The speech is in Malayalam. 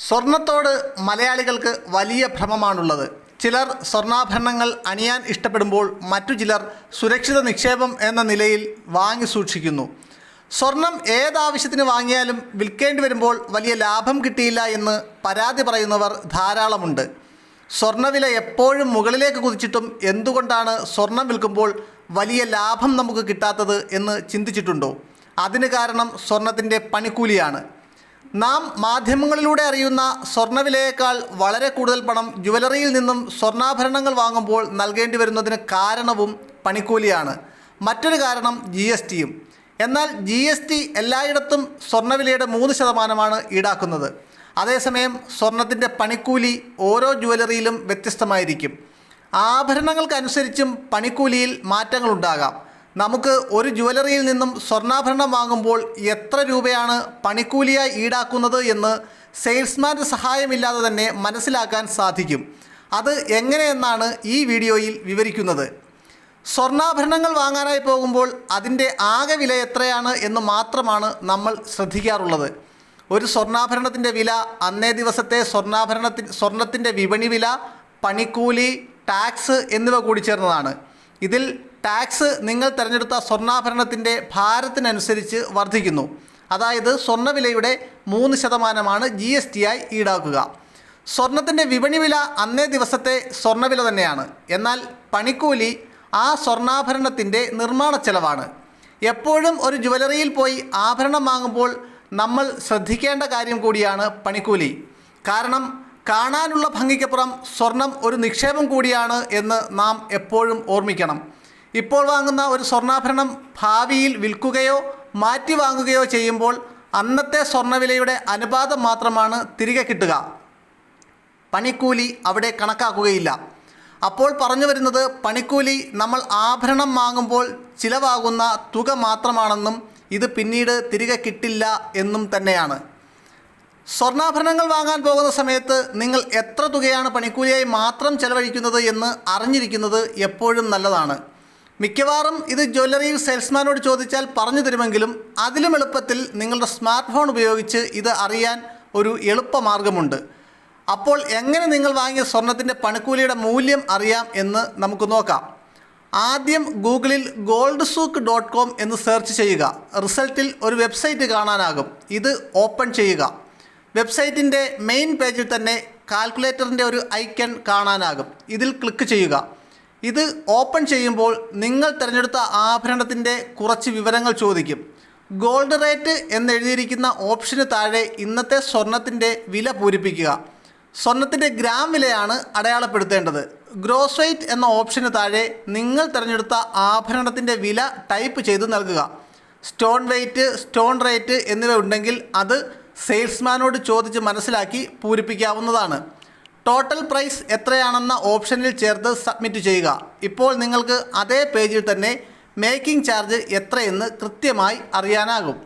സ്വർണത്തോട് മലയാളികൾക്ക് വലിയ ഭ്രമമാണുള്ളത്. ചിലർ സ്വർണ്ണാഭരണങ്ങൾ അണിയാൻ ഇഷ്ടപ്പെടുമ്പോൾ മറ്റു ചിലർ സുരക്ഷിത നിക്ഷേപം എന്ന നിലയിൽ വാങ്ങി സൂക്ഷിക്കുന്നു. സ്വർണം ഏതാവശ്യത്തിന് വാങ്ങിയാലും വിൽക്കേണ്ടി വരുമ്പോൾ വലിയ ലാഭം കിട്ടിയില്ല എന്ന് പരാതി പറയുന്നവർ ധാരാളമുണ്ട്. സ്വർണ്ണവില എപ്പോഴും മുകളിലേക്ക് കുതിച്ചിട്ടും എന്തുകൊണ്ടാണ് സ്വർണം വിൽക്കുമ്പോൾ വലിയ ലാഭം നമുക്ക് കിട്ടാത്തത് എന്ന് ചിന്തിച്ചിട്ടുണ്ടോ? അതിന് കാരണം സ്വർണത്തിൻ്റെ പണിക്കൂലിയാണ്. നാം മാധ്യമങ്ങളിലൂടെ അറിയുന്ന സ്വർണ്ണവിലയേക്കാൾ വളരെ കൂടുതൽ പണം ജുവലറിയിൽ നിന്നും സ്വർണ്ണാഭരണങ്ങൾ വാങ്ങുമ്പോൾ നൽകേണ്ടി വരുന്നതിന് കാരണവും പണിക്കൂലിയാണ്. മറ്റൊരു കാരണം GSTയും. എന്നാൽ GST എല്ലായിടത്തും സ്വർണ്ണവിലയുടെ 3% ഈടാക്കുന്നത്. അതേസമയം സ്വർണത്തിൻ്റെ പണിക്കൂലി ഓരോ ജുവലറിയിലും വ്യത്യസ്തമായിരിക്കും. ആഭരണങ്ങൾക്കനുസരിച്ചും പണിക്കൂലിയിൽ മാറ്റങ്ങളുണ്ടാകാം. നമുക്ക് ഒരു ജുവലറിയിൽ നിന്നും സ്വർണ്ണാഭരണം വാങ്ങുമ്പോൾ എത്ര രൂപയാണ് പണിക്കൂലിയായി ഈടാക്കുന്നത് എന്ന് സെയിൽസ്മാൻ്റെ സഹായമില്ലാതെ തന്നെ മനസ്സിലാക്കാൻ സാധിക്കും. അത് എങ്ങനെയെന്നാണ് ഈ വീഡിയോയിൽ വിവരിക്കുന്നത്. സ്വർണ്ണാഭരണങ്ങൾ വാങ്ങാനായി പോകുമ്പോൾ അതിൻ്റെ ആകെ വില എത്രയാണ് എന്ന് മാത്രമാണ് നമ്മൾ ശ്രദ്ധിക്കാറുള്ളത്. ഒരു സ്വർണ്ണാഭരണത്തിൻ്റെ വില അന്നേ ദിവസത്തെ സ്വർണത്തിൻ്റെ വിപണി വില, പണിക്കൂലി, ടാക്സ് എന്നിവ കൂടി ചേർന്നതാണ്. ഇതിൽ ടാക്സ് നിങ്ങൾ തിരഞ്ഞെടുത്ത സ്വർണ്ണാഭരണത്തിൻ്റെ ഭാരത്തിനനുസരിച്ച് വർദ്ധിക്കുന്നു. അതായത് സ്വർണ്ണവിലയുടെ 3% GSTയായി ഈടാക്കുക. സ്വർണത്തിൻ്റെ വിപണി വില അന്നേ ദിവസത്തെ സ്വർണ്ണവില തന്നെയാണ്. എന്നാൽ പണിക്കൂലി ആ സ്വർണ്ണാഭരണത്തിൻ്റെ നിർമ്മാണ ചെലവാണ്. എപ്പോഴും ഒരു ജുവലറിയിൽ പോയി ആഭരണം വാങ്ങുമ്പോൾ നമ്മൾ ശ്രദ്ധിക്കേണ്ട കാര്യം കൂടിയാണ് പണിക്കൂലി. കാരണം കാണാനുള്ള ഭംഗിക്കപ്പുറം സ്വർണം ഒരു നിക്ഷേപം കൂടിയാണ് എന്ന് നാം എപ്പോഴും ഓർമ്മിക്കണം. ഇപ്പോൾ വാങ്ങുന്ന ഒരു സ്വർണ്ണാഭരണം ഭാവിയിൽ വിൽക്കുകയോ മാറ്റി വാങ്ങുകയോ ചെയ്യുമ്പോൾ അന്നത്തെ സ്വർണ്ണവിലയുടെ അനുപാതം മാത്രമാണ് തിരികെ കിട്ടുക. പണിക്കൂലി അവിടെ കണക്കാക്കുകയില്ല. അപ്പോൾ പറഞ്ഞു വരുന്നത് പണിക്കൂലി നമ്മൾ ആഭരണം വാങ്ങുമ്പോൾ ചിലവാകുന്ന തുക മാത്രമാണെന്നും ഇത് പിന്നീട് തിരികെ കിട്ടില്ല എന്നും തന്നെയാണ്. സ്വർണ്ണാഭരണങ്ങൾ വാങ്ങാൻ പോകുന്ന സമയത്ത് നിങ്ങൾ എത്ര തുകയാണ് പണിക്കൂലിയായി മാത്രം ചെലവഴിക്കുന്നത് എന്ന് അറിഞ്ഞിരിക്കുന്നത് എപ്പോഴും നല്ലതാണ്. മിക്കവാറും ഇത് ജ്വല്ലറിയിൽ സെയിൽസ്മാനോട് ചോദിച്ചാൽ പറഞ്ഞു തരുമെങ്കിലും അതിലും എളുപ്പത്തിൽ നിങ്ങളുടെ സ്മാർട്ട് ഫോൺ ഉപയോഗിച്ച് ഇത് അറിയാൻ ഒരു എളുപ്പമാർഗമുണ്ട്. അപ്പോൾ എങ്ങനെ നിങ്ങൾ വാങ്ങിയ സ്വർണത്തിൻ്റെ പണിക്കൂലിയുടെ മൂല്യം അറിയാം എന്ന് നമുക്ക് നോക്കാം. ആദ്യം ഗൂഗിളിൽ goldsuk.com എന്ന് സെർച്ച് ചെയ്യുക. റിസൾട്ടിൽ ഒരു വെബ്സൈറ്റ് കാണാനാകും. ഇത് ഓപ്പൺ ചെയ്യുക. വെബ്സൈറ്റിൻ്റെ മെയിൻ പേജിൽ തന്നെ കാൽക്കുലേറ്ററിൻ്റെ ഒരു ഐക്കൺ കാണാനാകും. ഇതിൽ ക്ലിക്ക് ചെയ്യുക. ഇത് ഓപ്പൺ ചെയ്യുമ്പോൾ നിങ്ങൾ തിരഞ്ഞെടുത്ത ആഭരണത്തിൻ്റെ കുറച്ച് വിവരങ്ങൾ ചോദിക്കും. ഗോൾഡ് റേറ്റ് എന്നെഴുതിയിരിക്കുന്ന ഓപ്ഷന് താഴെ ഇന്നത്തെ സ്വർണത്തിൻ്റെ വില പൂരിപ്പിക്കുക. സ്വർണത്തിൻ്റെ ഗ്രാം വിലയാണ് അടയാളപ്പെടുത്തേണ്ടത്. ഗ്രോസ് വെയ്റ്റ് എന്ന ഓപ്ഷന് താഴെ നിങ്ങൾ തിരഞ്ഞെടുത്ത ആഭരണത്തിൻ്റെ വില ടൈപ്പ് ചെയ്ത് നൽകുക. സ്റ്റോൺ വെയ്റ്റ്, സ്റ്റോൺ റേറ്റ് എന്നിവ ഉണ്ടെങ്കിൽ അത് സെയിൽസ്മാനോട് ചോദിച്ച് മനസ്സിലാക്കി പൂരിപ്പിക്കാവുന്നതാണ്. ടോട്ടൽ പ്രൈസ് എത്രയാണെന്ന ഓപ്ഷനിൽ ചേർത്ത് സബ്മിറ്റ് ചെയ്യുക. ഇപ്പോൾ നിങ്ങൾക്ക് അതേ പേജിൽ തന്നെ മേക്കിംഗ് ചാർജ് എത്രയെന്ന് കൃത്യമായി അറിയാനാകും.